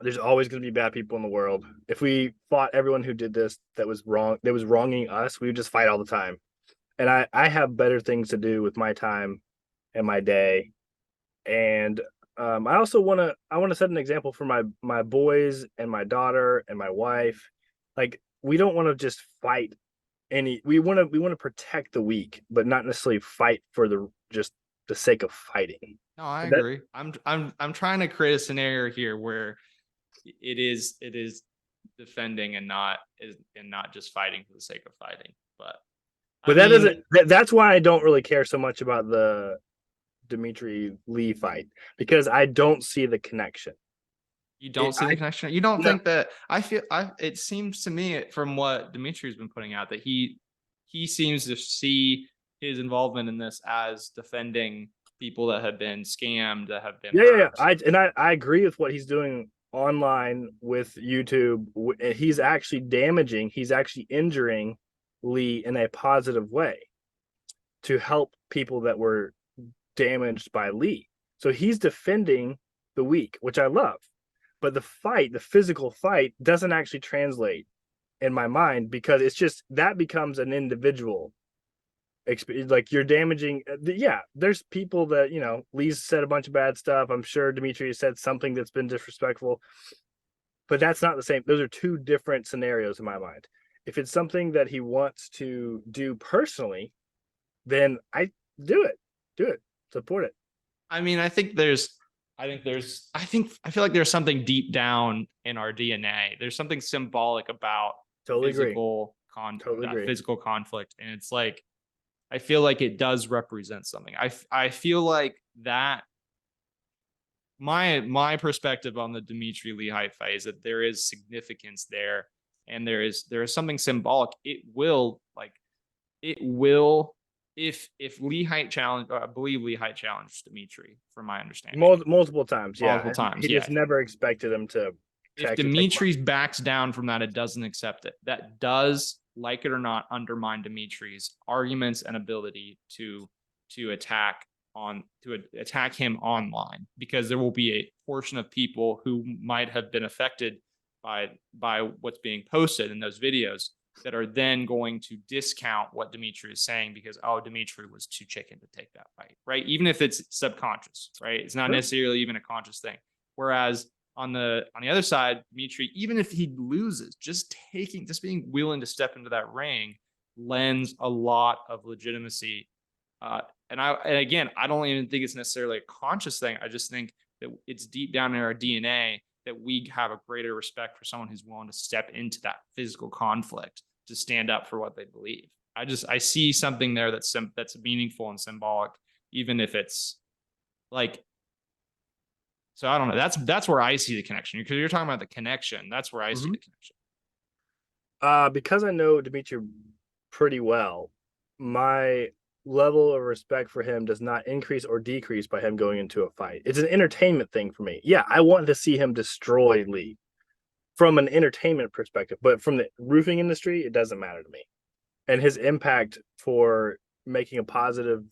There's always going to be bad people in the world. If we fought everyone who did this that was wrong, that was wronging us, we would just fight all the time. And I have better things to do with my time and my day. And I also want to set an example for my boys and my daughter and my wife. Like we don't want to just fight any. We want to protect the weak, but not necessarily fight for the sake of fighting. No, I That agree. I'm trying to create a scenario here where it is defending and not just fighting for the sake of fighting. But I but that mean, doesn't. That's why I don't really care so much about the Dimitri Lee fight because I don't see the connection. you don't see the connection. You don't No, think that it seems to me from what Dimitri's been putting out that he seems to see his involvement in this as defending people that have been scammed, that have been yeah. hurt. I agree with what he's doing online with YouTube. He's actually damaging. He's actually injuring Lee in a positive way to help people that were damaged by Lee. So he's defending the weak, which I love. But the physical fight, doesn't actually translate in my mind because it's just that becomes an individual experience. Like you're damaging. Yeah, there's people that Lee's said a bunch of bad stuff. I'm sure Dimitri said something that's been disrespectful, but that's not the same. Those are two different scenarios in my mind. If it's something that he wants to do personally, then I do it. Do it. Support it. I mean, I feel like there's something deep down in our DNA. There's something symbolic about Totally agree. Totally that agree. physical conflict, and it's like I feel like it does represent something. I feel like that my perspective on the Dimitri Lehigh fight is that there is significance there, and there is something symbolic. It will if Lehigh challenge, I believe Lehigh challenged Dimitri, from my understanding, Multiple times, yeah. multiple times. He Yeah, just never expected him to if actually take Dimitri's backs down from that, it doesn't accept it. That does, like it or not, undermine Dimitri's arguments and ability to attack him online, because there will be a portion of people who might have been affected by what's being posted in those videos that are then going to discount what Dimitri is saying because, oh, Dimitri was too chicken to take that fight, right? Even if it's subconscious, right? It's not necessarily even a conscious thing. Whereas on the other side, Dimitri, even if he loses, just being willing to step into that ring lends a lot of legitimacy. And again, I don't even think it's necessarily a conscious thing. I just think that it's deep down in our DNA that we have a greater respect for someone who's willing to step into that physical conflict to stand up for what they believe. I see something there that's meaningful and symbolic, even if it's like. So I don't know. That's where I see the connection, because you're talking about the connection. That's where I see the connection. because I know Dimitri pretty well, my level of respect for him does not increase or decrease by him going into a fight. It's an entertainment thing for me. Yeah, I want to see him destroy Lee from an entertainment perspective, but from the roofing industry, it doesn't matter to me. And his impact for making a positive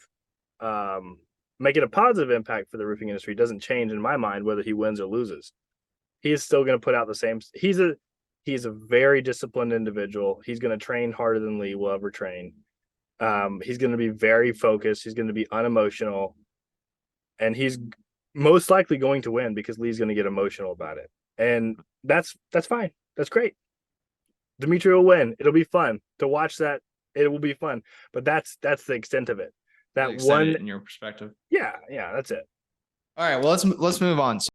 impact for the roofing industry doesn't change in my mind whether he wins or loses. He is still going to put out the same. He's a very disciplined individual. He's going to train harder than Lee will ever train. He's going to be very focused. He's going to be unemotional, and he's most likely going to win because Lee's going to get emotional about it, and that's fine. That's great. Dimitri will win. It'll be fun to watch that. It will be fun, but that's the extent of it. That Really extend one, it in your perspective. yeah, that's it. All right. Well, let's move on.